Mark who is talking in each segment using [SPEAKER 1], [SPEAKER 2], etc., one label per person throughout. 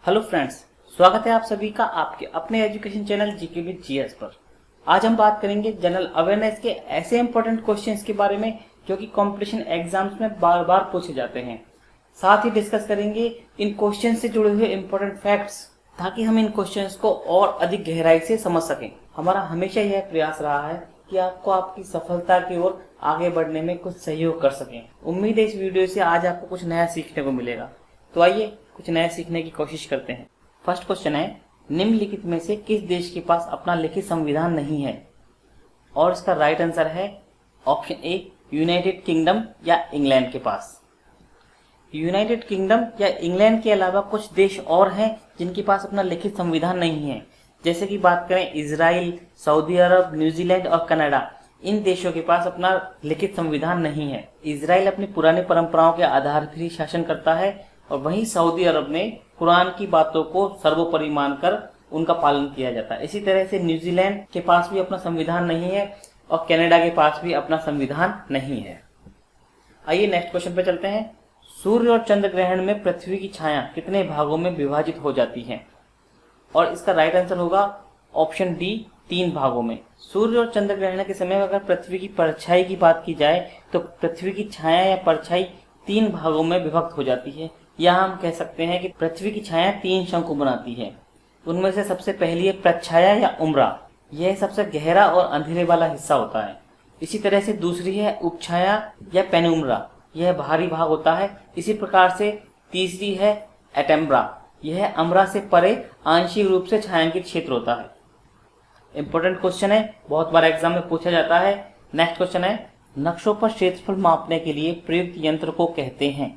[SPEAKER 1] Hello friends, स्वागत है आप सभी का आपके अपने education channel GK with GS पर। आज हम बात करेंगे जनरल अवेयरनेस के ऐसे इंपॉर्टेंट क्वेश्चंस के बारे में जो कि कंपटीशन एग्जाम्स में बार बार पूछे जाते हैं। साथ ही डिस्कस करेंगे इन क्वेश्चंस से जुड़े हुए इंपॉर्टेंट फैक्ट्स, ताकि हम इन क्वेश्चंस को और अधिक गहराई से समझ सकें। हमारा हमेशा यह प्रयास रहा है कि आपको आपकी सफलता की ओर आगे बढ़ने में कुछ सहयोग कर सकें। उम्मीद है इस वीडियो से आज आपको कुछ नया सीखने को मिलेगा। तो आइए कुछ नया सीखने की कोशिश करते हैं। फर्स्ट क्वेश्चन है, निम्नलिखित में से किस देश के पास अपना लिखित संविधान नहीं है? और इसका राइट आंसर है ऑप्शन ए, यूनाइटेड किंगडम या इंग्लैंड के पास। यूनाइटेड किंगडम या इंग्लैंड के अलावा कुछ देश और हैं जिनके पास अपना लिखित संविधान नहीं है। जैसे कि बात करें इजराइल, सऊदी अरब, न्यूजीलैंड और कनाडा, इन देशों के पास अपना लिखित संविधान नहीं है। इजराइल अपनी पुरानी परंपराओं के आधार पर ही शासन करता है और वहीं सऊदी अरब में कुरान की बातों को सर्वोपरि मानकर उनका पालन किया जाता है। इसी तरह से न्यूजीलैंड के पास भी अपना संविधान नहीं है और कनाडा के पास भी अपना संविधान नहीं है। आइए नेक्स्ट क्वेश्चन पे चलते हैं। सूर्य और चंद्र ग्रहण में पृथ्वी की छाया कितने भागों में विभाजित हो जाती है? और इसका राइट आंसर होगा ऑप्शन डी, 3 भागों में। सूर्य और चंद्र ग्रहण के समय अगर पृथ्वी की परछाई की बात की जाए तो पृथ्वी की छाया या परछाई 3 भागों में विभक्त हो जाती है। या हम कह सकते हैं कि पृथ्वी की छाया 3 शंकु बनाती है। उनमें से सबसे पहली है प्रच्छाया या उम्रा, यह सबसे गहरा और अंधेरे वाला हिस्सा होता है। इसी तरह से दूसरी है उपछाया या पेनुम्रा, यह बाहरी भाग होता है। इसी प्रकार से तीसरी है एटेम्ब्रा, यह अम्रा से परे आंशिक रूप से छायांकित क्षेत्र होता है। इंपॉर्टेंट क्वेश्चन है, बहुत बार एग्जाम में पूछा जाता है। नेक्स्ट क्वेश्चन है, नक्शों पर क्षेत्रफल मापने के लिए प्रयुक्त यंत्र को कहते हैं?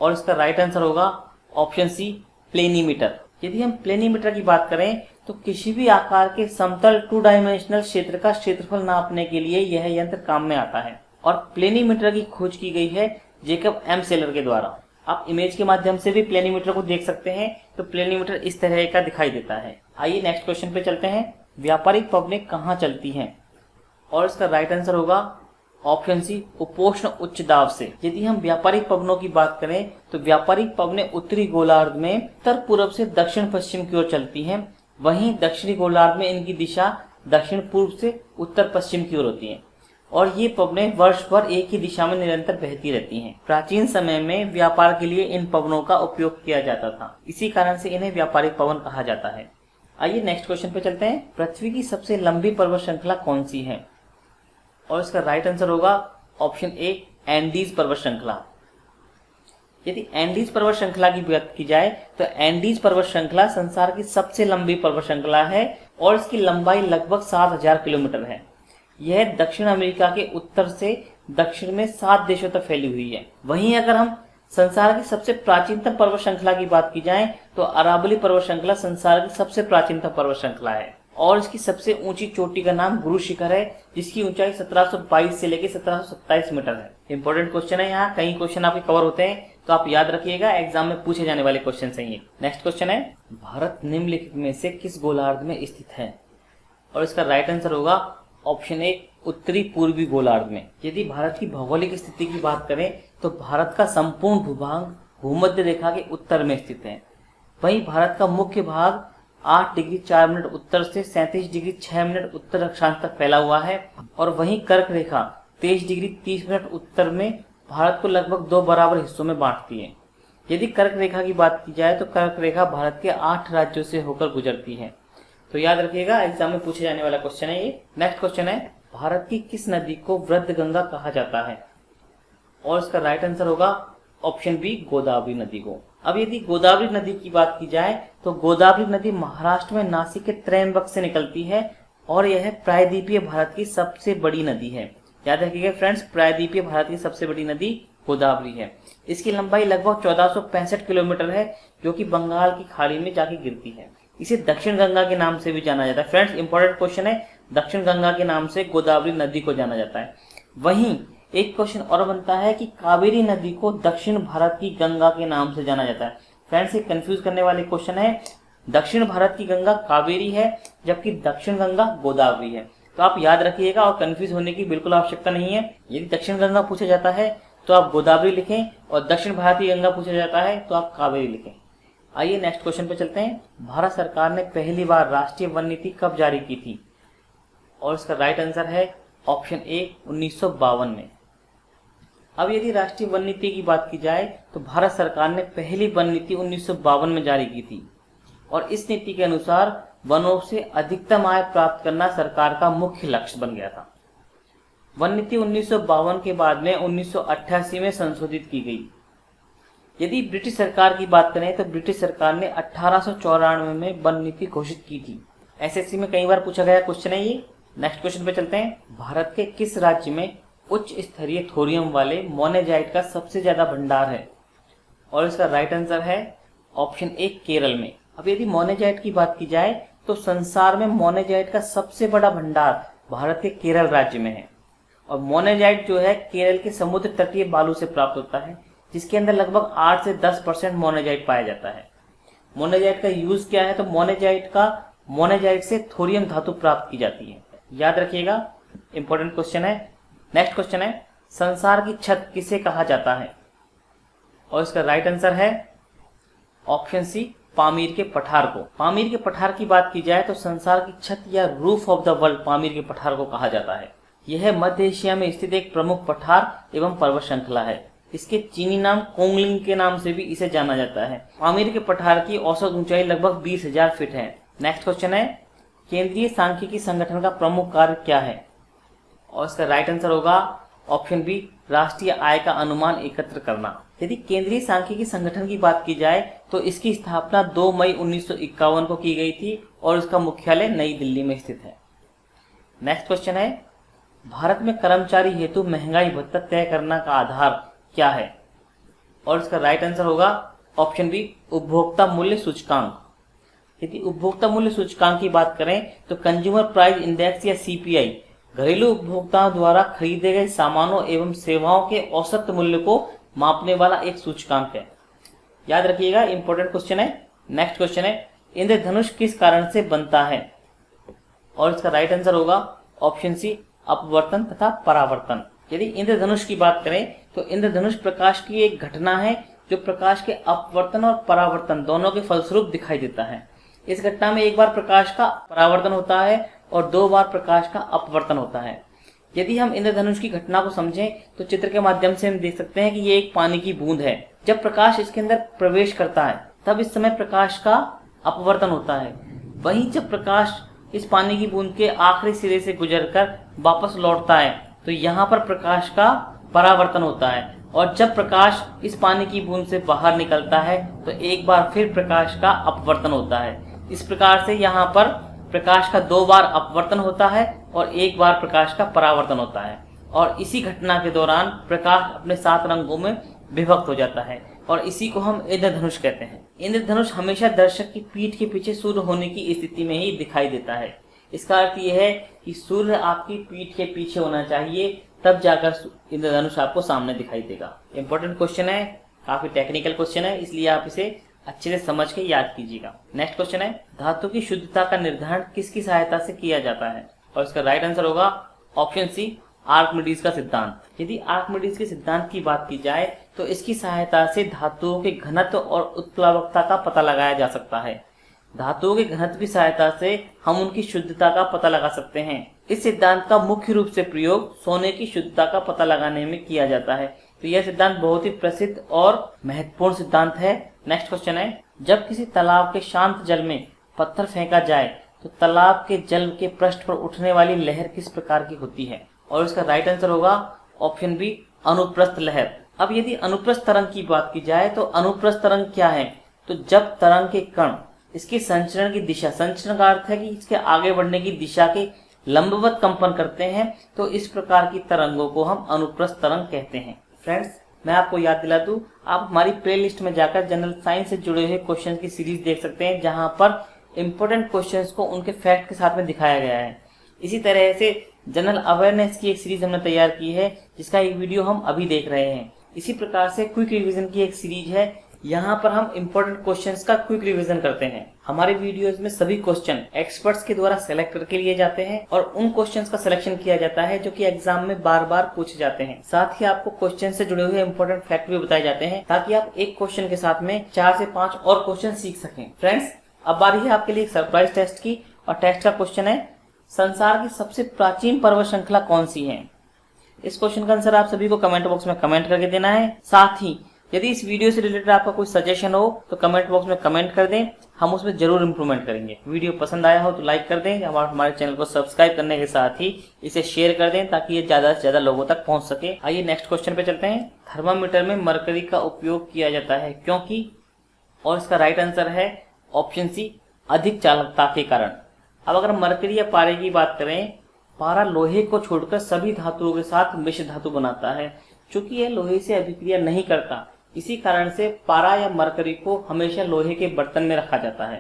[SPEAKER 1] और इसका राइट आंसर होगा ऑप्शन सी, प्लेनीमीटर। यदि हम प्लेनीमीटर की बात करें तो किसी भी आकार के समतल 2 डायमेंशनल क्षेत्र का क्षेत्रफल नापने के लिए यह यंत्र काम में आता है। और प्लेनीमीटर की खोज की गई है जेकब एम सेलर के द्वारा। आप इमेज के माध्यम से भी प्लेनीमीटर को देख सकते हैं। तो प्लेनीमीटर इस तरह का दिखाई देता है। आइए नेक्स्ट क्वेश्चन पे चलते हैं। व्यापारिक पवनें कहाँ चलती हैं? और इसका राइट आंसर होगा ऑप्शन सी, उपोष्ण उच्च दाब से। यदि हम व्यापारिक पवनों की बात करें तो व्यापारिक पवनें उत्तरी गोलार्ध में उत्तर पूर्व से दक्षिण पश्चिम की ओर चलती हैं। वहीं दक्षिणी गोलार्ध में इनकी दिशा दक्षिण पूर्व से उत्तर पश्चिम की ओर होती है और ये पवनें वर्ष भर एक ही दिशा में निरंतर बहती रहती हैं। प्राचीन समय में व्यापार के लिए इन पवनों का उपयोग किया जाता था, इसी कारण से इन्हें व्यापारिक पवन कहा जाता है। आइए नेक्स्ट क्वेश्चन पे चलते हैं। पृथ्वी की सबसे लंबी पर्वत श्रृंखला कौन सी है? और इसका राइट आंसर होगा ऑप्शन ए, एंडीज पर्वत श्रृंखला। यदि एंडीज पर्वत श्रृंखला की बात की जाए तो एंडीज पर्वत श्रृंखला संसार की सबसे लंबी पर्वत श्रृंखला है और इसकी लंबाई लगभग 7000 किलोमीटर है। यह दक्षिण अमेरिका के उत्तर से दक्षिण में 7 देशों तक फैली हुई है। वहीं अगर हम संसार की सबसे प्राचीनतम पर्वत श्रृंखला की बात की जाए तो अरावली पर्वत श्रृंखला संसार की सबसे प्राचीनतम पर्वत श्रृंखला है और इसकी सबसे ऊंची चोटी का नाम गुरु शिखर है, जिसकी ऊंचाई 1722 से लेकर 1727 मीटर है। इंपॉर्टेंट क्वेश्चन है, यहाँ कई क्वेश्चन आपके कवर होते हैं तो आप याद रखिएगा, एग्जाम में पूछे जाने वाले क्वेश्चन है ये। नेक्स्ट क्वेश्चन है, भारत निम्नलिखित में से किस गोलार्ध में स्थित है? और इसका राइट आंसर होगा ऑप्शन ए, उत्तरी पूर्वी गोलार्ध में। यदि भारत की भौगोलिक स्थिति की बात करें तो भारत का संपूर्ण भूभाग भूमध्य रेखा के उत्तर में स्थित है। वहीं भारत का मुख्य भाग 8 डिग्री 4 मिनट उत्तर से 37 डिग्री 6 मिनट उत्तर अक्षांश तक फैला हुआ है और वहीं कर्क रेखा 23 डिग्री 30 मिनट उत्तर में भारत को लगभग 2 बराबर हिस्सों में बांटती है। यदि कर्क रेखा की बात की जाए तो कर्क रेखा भारत के 8 राज्यों से होकर गुजरती है। तो याद रखिएगा, एग्जाम में पूछे जाने वाला क्वेश्चन है ये। नेक्स्ट क्वेश्चन है, भारत की किस नदी को वृद्ध गंगा कहा जाता है? और इसका राइट आंसर होगा ऑप्शन बी, गोदावरी नदी को। अब यदि गोदावरी नदी की बात की जाए तो गोदावरी नदी महाराष्ट्र में नासिक के त्रयंबक से निकलती है और यह प्रायद्वीपीय भारत की सबसे बड़ी नदी है। याद रखिएगा फ्रेंड्स, प्रायद्वीपीय भारत की सबसे बड़ी नदी गोदावरी है। इसकी लंबाई लगभग 1465 किलोमीटर है जो कि बंगाल की खाड़ी में जाके गिरती है। इसे दक्षिण गंगा के नाम से भी जाना जाता है। फ्रेंड्स, इंपॉर्टेंट क्वेश्चन है, दक्षिण गंगा के नाम से गोदावरी नदी को जाना जाता है। वहीं एक क्वेश्चन और बनता है कि कावेरी नदी को दक्षिण भारत की गंगा के नाम से जाना जाता है। फ्रेंड्स, ये कंफ्यूज करने वाले क्वेश्चन है। दक्षिण भारत की गंगा कावेरी है जबकि दक्षिण गंगा गोदावरी है। तो आप याद रखिएगा और कंफ्यूज होने की बिल्कुल आवश्यकता नहीं है। यदि दक्षिण गंगा पूछा जाता है तो आप गोदावरी लिखें और दक्षिण भारत की गंगा पूछा जाता है तो आप कावेरी लिखें। आइए नेक्स्ट क्वेश्चन पे चलते हैं। भारत सरकार ने पहली बार राष्ट्रीय वन नीति कब जारी की थी? और इसका राइट आंसर है ऑप्शन ए 1952 में। अब यदि राष्ट्रीय वन नीति की बात की जाए तो भारत सरकार ने पहली वन नीति 1952 में जारी की थी और इस नीति के अनुसार वनों से अधिकतम आय प्राप्त करना सरकार का मुख्य लक्ष्य बन गया था। वन नीति 1952 के बाद में 1988 में संशोधित की गई। यदि ब्रिटिश सरकार की बात करें तो ब्रिटिश सरकार ने 1894 में वन नीति घोषित की थी। एसएससी में कई बार पूछा गया क्वेश्चन है ये। नेक्स्ट क्वेश्चन पे चलते हैं। भारत के किस राज्य में उच्च स्तरीय थोरियम वाले मोनेजाइट का सबसे ज्यादा भंडार है? और इसका राइट आंसर है ऑप्शन ए केरल में। अब यदि मोनेजाइट की बात की जाए तो संसार में मोनेजाइट का सबसे बड़ा भंडार भारत के केरल राज्य में है और मोनेजाइट जो है केरल के समुद्र तटीय बालू से प्राप्त होता है, जिसके अंदर लगभग 8 से 10% मोनेजाइट पाया जाता है। मोनेजाइट का यूज क्या है? तो मोनेजाइट से थोरियम धातु प्राप्त की जाती है। याद रखिएगा, इंपॉर्टेंट क्वेश्चन है। नेक्स्ट क्वेश्चन है, संसार की छत किसे कहा जाता है? और इसका राइट आंसर है ऑप्शन सी पामीर के पठार को। पामीर के पठार की बात की जाए तो संसार की छत या roof of the world Pamir के पठार को कहा जाता है। यह मध्य एशिया में स्थित एक प्रमुख पठार एवं पर्वत श्रृंखला है। इसके चीनी नाम कोंगलिंग के नाम से भी इसे जाना जाता है। पामीर के पठार की औसत ऊंचाई लगभग 20,000 फीट है। नेक्स्ट क्वेश्चन है, केंद्रीय सांख्यिकी संगठन का प्रमुख कार्य क्या है? और इसका राइट आंसर होगा ऑप्शन बी राष्ट्रीय आय का अनुमान एकत्र करना। यदि केंद्रीय सांख्यिकी संगठन की बात की जाए तो इसकी स्थापना 2 मई 1951 को की गई थी और इसका मुख्यालय नई दिल्ली में स्थित है। नेक्स्ट क्वेश्चन है, भारत में कर्मचारी हेतु महंगाई भत्ता तय करना का आधार क्या है? और इसका राइट आंसर होगा ऑप्शन बी उपभोक्ता मूल्य सूचकांक। यदि उपभोक्ता मूल्य सूचकांक की बात करें तो कंज्यूमर प्राइस इंडेक्स या सीपीआई घरेलू उपभोक्ताओं द्वारा खरीदे गए सामानों एवं सेवाओं के औसत मूल्य को मापने वाला एक सूचकांक है। याद रखिएगा, इंपॉर्टेंट क्वेश्चन है। नेक्स्ट क्वेश्चन है, इंद्रधनुष किस कारण से बनता है? और इसका राइट आंसर होगा ऑप्शन सी अपवर्तन तथा परावर्तन। यदि इंद्रधनुष की बात करें तो इंद्रधनुष प्रकाश की एक घटना है जो प्रकाश के अपवर्तन और परावर्तन दोनों के फलस्वरूप दिखाई देता है। इस घटना में एक बार प्रकाश का परावर्तन होता है और 2 बार प्रकाश का अपवर्तन होता है। यदि हम इंद्रधनुष की घटना को समझें तो चित्र के माध्यम से हम देख सकते हैं कि ये एक पानी की बूंद है। जब प्रकाश इसके अंदर प्रवेश करता है तब इस समय प्रकाश का अपवर्तन होता है। वहीं जब प्रकाश इस पानी की बूंद के आखिरी सिरे से गुजरकर वापस लौटता है तो यहाँ पर प्रकाश का परावर्तन होता है और जब प्रकाश इस पानी की बूंद से बाहर निकलता है तो एक बार फिर प्रकाश का अपवर्तन होता है। इस प्रकार से यहाँ पर प्रकाश का 2 बार अपवर्तन होता है और 1 बार प्रकाश का परावर्तन होता है और इसी घटना के दौरान प्रकाश अपने 7 रंगों में विभक्त हो जाता है और इसी को हम इंद्रधनुष कहते हैं। इंद्रधनुष हमेशा दर्शक की पीठ के पीछे सूर्य होने की स्थिति में ही दिखाई देता है। इसका अर्थ यह है कि सूर्य आपकी पीठ के पीछे होना चाहिए, तब जाकर इंद्रधनुष आपको सामने दिखाई देगा। इंपॉर्टेंट क्वेश्चन है, काफी टेक्निकल क्वेश्चन है, इसलिए आप इसे अच्छे से समझ के याद कीजिएगा। नेक्स्ट क्वेश्चन है, धातु की शुद्धता का निर्धारण किसकी सहायता से किया जाता है? और इसका राइट आंसर होगा ऑप्शन सी आर्किमिडीज का सिद्धांत। यदि आर्किमिडीज के सिद्धांत की बात की जाए तो इसकी सहायता से धातुओं के घनत्व और उत्प्लावकता का पता लगाया जा सकता है। धातुओं के घनत्व की सहायता से हम उनकी शुद्धता का पता लगा सकते हैं। इस सिद्धांत का मुख्य रूप से प्रयोग सोने की शुद्धता का पता लगाने में किया जाता है। तो यह सिद्धांत बहुत ही प्रसिद्ध और महत्वपूर्ण सिद्धांत है। नेक्स्ट क्वेश्चन है, जब किसी तालाब के शांत जल में पत्थर फेंका जाए तो तालाब के जल के पृष्ठ पर उठने वाली लहर किस प्रकार की होती है? और इसका राइट आंसर होगा ऑप्शन बी अनुप्रस्थ लहर। अब यदि अनुप्रस्थ तरंग की बात की जाए तो अनुप्रस्थ तरंग क्या है? तो जब तरंग के कण इसके संचरण की दिशा, संचरण का अर्थ है कि इसके आगे बढ़ने की दिशा के लंबवत कंपन करते हैं, तो इस प्रकार की तरंगों को हम अनुप्रस्थ तरंग कहते हैं। फ्रेंड्स, मैं आपको याद दिला दूं, आप हमारी प्लेलिस्ट में जाकर जनरल साइंस से जुड़े हुए क्वेश्चन की सीरीज देख सकते हैं, जहां पर इंपॉर्टेंट क्वेश्चंस को उनके फैक्ट के साथ में दिखाया गया है। इसी तरह से जनरल अवेयरनेस की एक सीरीज हमने तैयार की है, जिसका एक वीडियो हम अभी देख रहे हैं। इसी प्रकार से क्विक रिवीजन की एक सीरीज है, यहाँ पर हम इम्पोर्टेंट क्वेश्चंस का क्विक रिवीजन करते हैं। हमारे वीडियोस में सभी क्वेश्चन एक्सपर्ट्स के द्वारा सेलेक्ट करके लिए जाते हैं और उन क्वेश्चंस का सिलेक्शन किया जाता है जो कि एग्जाम में बार बार पूछे जाते हैं। साथ ही आपको क्वेश्चन से जुड़े हुए इम्पोर्टेंट फैक्ट भी बताए जाते हैं ताकि आप एक क्वेश्चन के साथ में 4 से 5 और क्वेश्चन सीख सकें। फ्रेंड्स, अब बारी है आपके लिए एक सरप्राइज टेस्ट की और टेस्ट का क्वेश्चन है, संसार की सबसे प्राचीन पर्वत श्रृंखला कौन सी है? इस क्वेश्चन का आंसर आप सभी को कमेंट बॉक्स में कमेंट करके देना है। साथ ही यदि इस वीडियो से रिलेटेड आपका कोई सजेशन हो तो कमेंट बॉक्स में कमेंट कर दें, हम उसमें जरूर इंप्रूवमेंट करेंगे। वीडियो पसंद आया हो तो लाइक कर दें, हमारे चैनल को सब्सक्राइब करने के साथ ही इसे शेयर कर दें ताकि ये ज्यादा से ज्यादा लोगों तक पहुंच सके। आइए नेक्स्ट क्वेश्चन पे चलते हैं। थर्मामीटर में मरकरी का उपयोग किया जाता है क्योंकि, और इसका राइट आंसर है ऑप्शन सी, अधिक चालकता के कारण। अब अगर मरकरी या पारे की बात करें, पारा लोहे को छोड़कर सभी धातुओं के साथ मिश्र धातु बनाता है। चूंकि यह लोहे से अभिक्रिया नहीं करता, इसी कारण से पारा या मरकरी को हमेशा लोहे के बर्तन में रखा जाता है।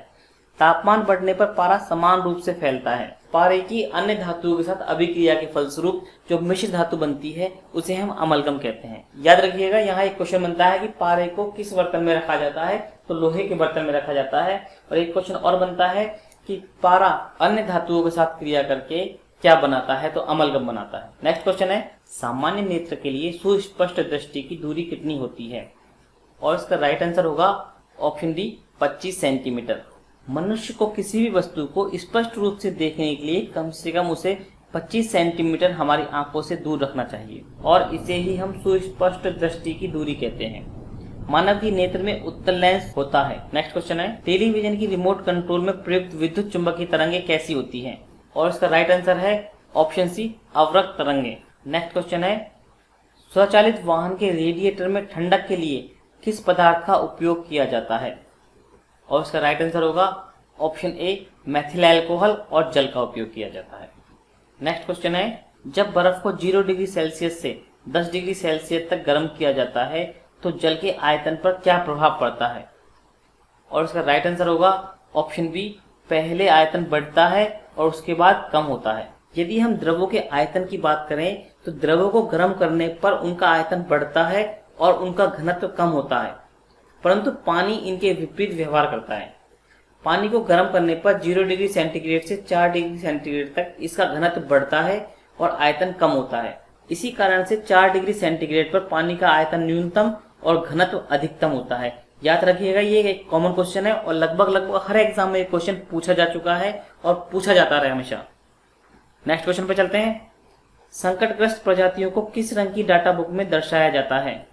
[SPEAKER 1] तापमान बढ़ने पर पारा समान रूप से फैलता है। पारे की अन्य धातुओं के साथ अभिक्रिया के फलस्वरूप जो मिश्र धातु बनती है उसे हम अमलगम कहते हैं। याद रखिएगा, यहाँ एक क्वेश्चन बनता है कि पारे को किस बर्तन में रखा जाता है, तो लोहे के बर्तन में रखा जाता है। और एक क्वेश्चन और बनता है कि पारा अन्य धातुओं के साथ क्रिया करके क्या बनाता है, तो अमलगम बनाता है। नेक्स्ट क्वेश्चन है, सामान्य नेत्र के लिए सुस्पष्ट दृष्टि की दूरी कितनी होती है? और इसका राइट आंसर होगा ऑप्शन डी, 25 सेंटीमीटर। मनुष्य को किसी भी वस्तु को स्पष्ट रूप से देखने के लिए कम से कम उसे 25 सेंटीमीटर हमारी आंखों से दूर रखना चाहिए और इसे ही हम सुस्पष्ट दृष्टि की दूरी कहते हैं। मानव की नेत्र में उत्तल लेंस होता है। नेक्स्ट क्वेश्चन है, टेलीविजन की रिमोट कंट्रोल में प्रयुक्त विद्युत चुंबकीय तरंगे कैसी होती हैं? और इसका राइट आंसर है ऑप्शन सी, अवरक्त तरंगे। नेक्स्ट क्वेश्चन है, स्वचालित वाहन के रेडिएटर में ठंडक के लिए किस पदार्थ का उपयोग किया जाता है? और इसका राइट आंसर होगा ऑप्शन ए, मेथिल अल्कोहल और जल का उपयोग किया जाता है। नेक्स्ट क्वेश्चन है, जब बर्फ को 0 डिग्री सेल्सियस से 10 डिग्री सेल्सियस तक गर्म किया जाता है तो जल के आयतन पर क्या प्रभाव पड़ता है? और इसका राइट आंसर होगा ऑप्शन बी, पहले आयतन बढ़ता है और उसके बाद कम होता है। यदि हम द्रवों के आयतन की बात करें तो द्रवों को गर्म करने पर उनका आयतन बढ़ता है और उनका घनत्व कम होता है, परंतु पानी इनके विपरीत व्यवहार करता है। पानी को गर्म करने पर 0 डिग्री सेंटीग्रेड से 4 डिग्री सेंटीग्रेड तक इसका घनत्व बढ़ता है और आयतन कम होता है। इसी कारण से 4 डिग्री सेंटीग्रेड पर पानी का आयतन न्यूनतम और घनत्व अधिकतम होता है। याद रखिएगा, ये एक कॉमन क्वेश्चन है और लगभग हर एग्जाम में ये क्वेश्चन पूछा जा चुका है और पूछा जाता रहे हमेशा। नेक्स्ट क्वेश्चन पे चलते हैं, संकटग्रस्त प्रजातियों को किस रंग की डाटा बुक में दर्शाया जाता है?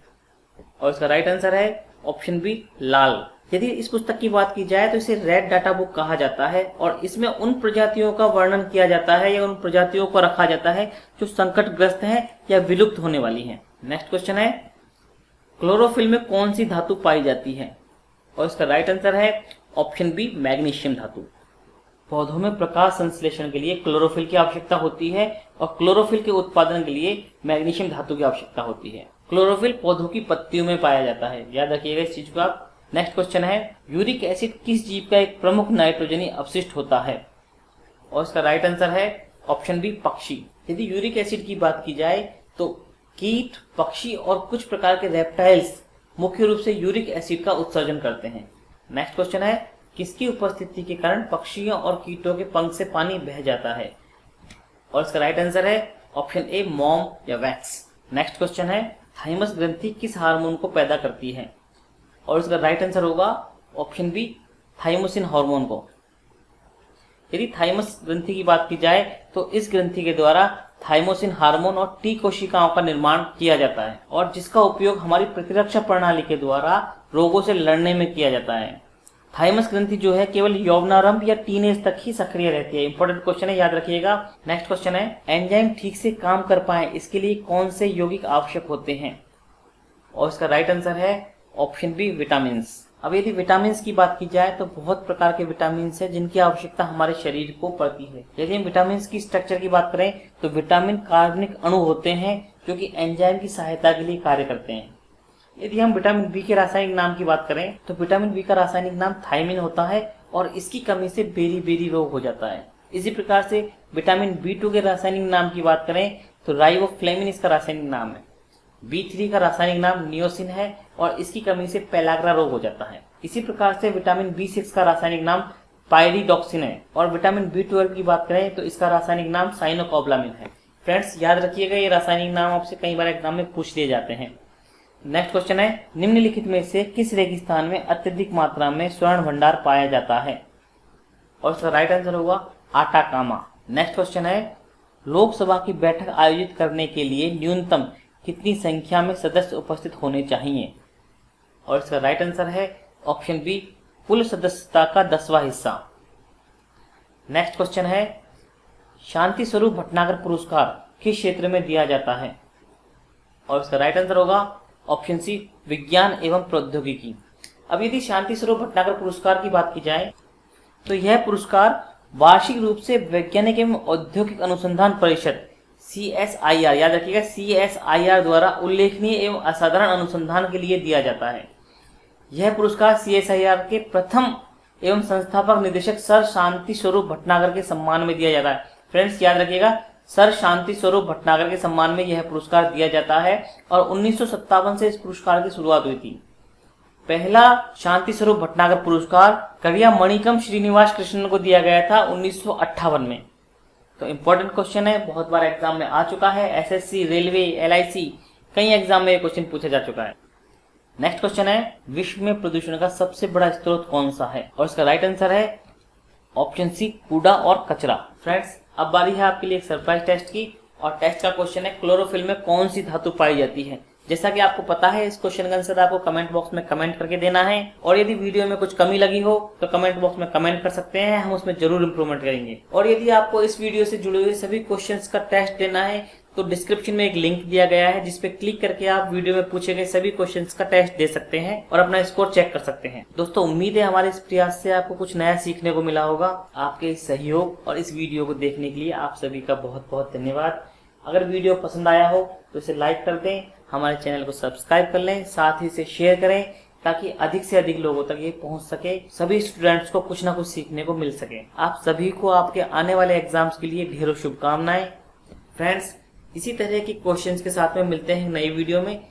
[SPEAKER 1] और इसका राइट आंसर है ऑप्शन बी, लाल। यदि इस पुस्तक की बात की जाए तो इसे रेड डाटा बुक कहा जाता है और इसमें उन प्रजातियों का वर्णन किया जाता है या उन प्रजातियों को रखा जाता है जो संकटग्रस्त हैं या विलुप्त होने वाली हैं। नेक्स्ट क्वेश्चन है, क्लोरोफिल में कौन सी धातु पाई जाती है? और इसका राइट आंसर है ऑप्शन बी, मैग्नीशियम धातु। पौधों में प्रकाश संश्लेषण के लिए क्लोरोफिल की आवश्यकता होती है और क्लोरोफिल के उत्पादन के लिए मैग्नीशियम धातु की आवश्यकता होती है। क्लोरोफिल पौधों की पत्तियों में पाया जाता है, याद रखिएगा इस चीज को आप। नेक्स्ट क्वेश्चन है, यूरिक एसिड किस जीव का एक प्रमुख नाइट्रोजनी अपशिष्ट होता है? और इसका राइट आंसर है ऑप्शन बी, पक्षी। यदि यूरिक एसिड की बात की जाए तो कीट, पक्षी और कुछ प्रकार के रेप्टाइल्स मुख्य रूप से यूरिक एसिड का उत्सर्जन करते हैं। नेक्स्ट क्वेश्चन है, किसकी उपस्थिति के कारण पक्षियों और कीटों के पंख से पानी बह जाता है? और इसका राइट आंसर है ऑप्शन ए, मोम या वैक्स। नेक्स्ट क्वेश्चन है, थाइमस ग्रंथि किस हार्मोन को पैदा करती है? और इसका राइट आंसर होगा ऑप्शन बी, थाइमोसिन हार्मोन को। यदि थाइमस ग्रंथि की बात की जाए तो इस ग्रंथि के द्वारा थाइमोसिन हार्मोन और टी कोशिकाओं का निर्माण किया जाता है और जिसका उपयोग हमारी प्रतिरक्षा प्रणाली के द्वारा रोगों से लड़ने में किया जाता है। थाइमस ग्रंथि जो है केवल यौवनारंभ या टीनेज तक ही सक्रिय रहती है। इंपॉर्टेंट क्वेश्चन है, याद रखिएगा। नेक्स्ट क्वेश्चन है, एंजाइम ठीक से काम कर पाए इसके लिए कौन से यौगिक आवश्यक होते हैं? और इसका राइट आंसर है ऑप्शन बी, विटामिन। अब यदि विटामिन की बात की जाए तो बहुत प्रकार के विटामिन है जिनकी आवश्यकता हमारे शरीर को पड़ती है। यदि हम विटामिन की स्ट्रक्चर की बात करें तो विटामिन कार्बनिक अणु होते हैं जो कि एंजाइम की सहायता के लिए कार्य करते हैं। यदि हम विटामिन बी के रासायनिक नाम की बात करें तो विटामिन बी का रासायनिक नाम थायमिन होता है और इसकी कमी से बेरी रोग हो जाता है। इसी प्रकार से विटामिन B2 के रासायनिक नाम की बात करें तो राइबोफ्लेविन इसका रासायनिक नाम है। B3 का रासायनिक नाम नियोसिन है और इसकी कमी से पेलाग्रा रोग हो जाता है। इसी प्रकार से विटामिन B6 का रासायनिक नाम पायरिडॉक्सिन है और विटामिन B12 की बात करें तो इसका रासायनिक नाम साइनोकोबालामिन है। फ्रेंड्स याद रखिएगा, ये रासायनिक नाम आपसे कई बार एग्जाम में पूछ लिए जाते हैं। नेक्स्ट क्वेश्चन है, निम्नलिखित में से किस रेगिस्तान में अत्यधिक मात्रा में स्वर्ण भंडार पाया जाता है? और इसका राइट आंसर होगा आटाकामा। नेक्स्ट क्वेश्चन है, लोकसभा की बैठक आयोजित करने के लिए न्यूनतम कितनी संख्या में सदस्य उपस्थित होने चाहिए? और इसका राइट आंसर है ऑप्शन बी, कुल सदस्यता का 10वां हिस्सा। नेक्स्ट क्वेश्चन है, शांति स्वरूप भटनागर पुरस्कार किस क्षेत्र में दिया जाता है? और इसका राइट आंसर होगा ऑप्शन सी, विज्ञान एवं प्रौद्योगिकी। अब यदि शांति स्वरूप भटनागर पुरस्कार की बात की जाए तो यह पुरस्कार वार्षिक रूप से वैज्ञानिक एवं औद्योगिक अनुसंधान परिषद CSIR, याद रखिएगा CSIR द्वारा उल्लेखनीय एवं असाधारण अनुसंधान के लिए दिया जाता है। यह पुरस्कार CSIR के प्रथम एवं संस्थापक निदेशक सर शांति स्वरूप भटनागर के सम्मान में दिया जाता है। फ्रेंड्स याद रखिएगा, सर शांति स्वरूप भटनागर के सम्मान में यह पुरस्कार दिया जाता है और 1957 से इस पुरस्कार की शुरुआत हुई थी। पहला शांति स्वरूप भटनागर पुरस्कार करिया मणिकम श्रीनिवास कृष्णन को दिया गया था 1958 में। तो इंपॉर्टेंट क्वेश्चन है, बहुत बार एग्जाम में आ चुका है। SSC, रेलवे, LIC कई एग्जाम में ये क्वेश्चन पूछा जा चुका है। नेक्स्ट क्वेश्चन है, विश्व में प्रदूषण का सबसे बड़ा स्रोत कौन सा है? और इसका राइट आंसर है ऑप्शन सी, कूड़ा और कचरा। फ्रेंड्स अब बारी है आपके लिए एक सरप्राइज टेस्ट की और टेस्ट का क्वेश्चन है, क्लोरोफिल में कौन सी धातु पाई जाती है? जैसा कि आपको पता है, इस क्वेश्चन का आंसर आपको कमेंट बॉक्स में कमेंट करके देना है और यदि वीडियो में कुछ कमी लगी हो तो कमेंट बॉक्स में कमेंट कर सकते हैं, हम उसमें जरूर इंप्रूवमेंट करेंगे। और यदि आपको इस वीडियो से जुड़े हुए सभी क्वेश्चंस का टेस्ट देना है तो डिस्क्रिप्शन में एक लिंक दिया गया है जिसपे क्लिक करके आप वीडियो में पूछे गए सभी क्वेश्चंस का टेस्ट दे सकते हैं और अपना स्कोर चेक कर सकते हैं। दोस्तों उम्मीद है हमारे इस प्रयास से आपको कुछ नया सीखने को मिला होगा। आपके इस सहयोग और इस वीडियो को देखने के लिए आप सभी का बहुत बहुत धन्यवाद। अगर वीडियो पसंद आया हो तो इसे लाइक कर दें, हमारे चैनल को सब्सक्राइब कर लें, साथ ही इसे शेयर करें ताकि अधिक से अधिक लोगों तक ये पहुंच सके, सभी स्टूडेंट्स को कुछ ना कुछ सीखने को मिल सके। आप सभी को आपके आने वाले एग्जाम्स के लिए ढेरों शुभकामनाएं। फ्रेंड्स इसी तरह के क्वेश्चंस के साथ में मिलते हैं नई वीडियो में।